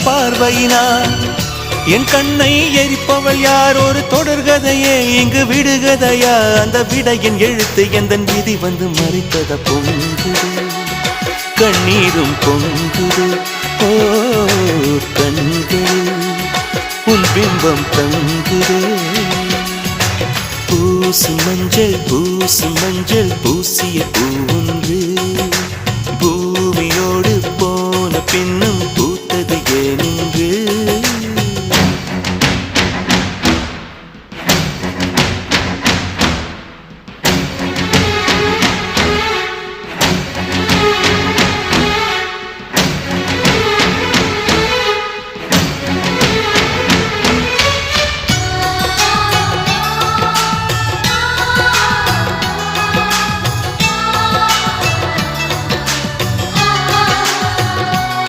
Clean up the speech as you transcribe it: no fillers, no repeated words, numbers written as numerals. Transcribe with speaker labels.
Speaker 1: பார்வையினார் என் கண்ணை எரிப்பவள் யார் ஒரு தொடர்கதையே இங்கு விடுகதையா அந்த விடையின் எழுத்து எந்தன் விதி வந்து மறித்தத பொங்குது கண்ணீரும் பொங்குது ஓ கண்கள் உன் பிம்பம் தங்குதே பூசு மஞ்சள் பூசிய பூ ஒன்று